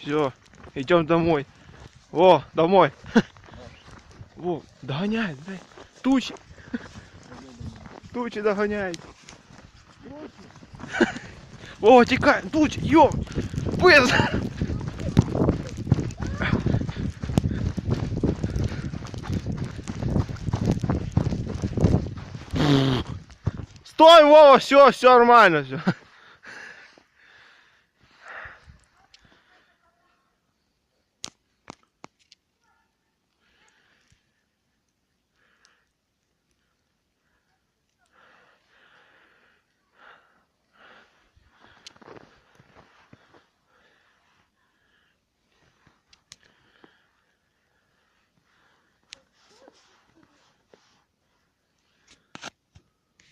Все, идем домой. О, домой. Во, догоняет, блядь. Тучи. Тучи догоняет. О, текай, тучи, ё. Быстро. Стой, Вова, все нормально, все.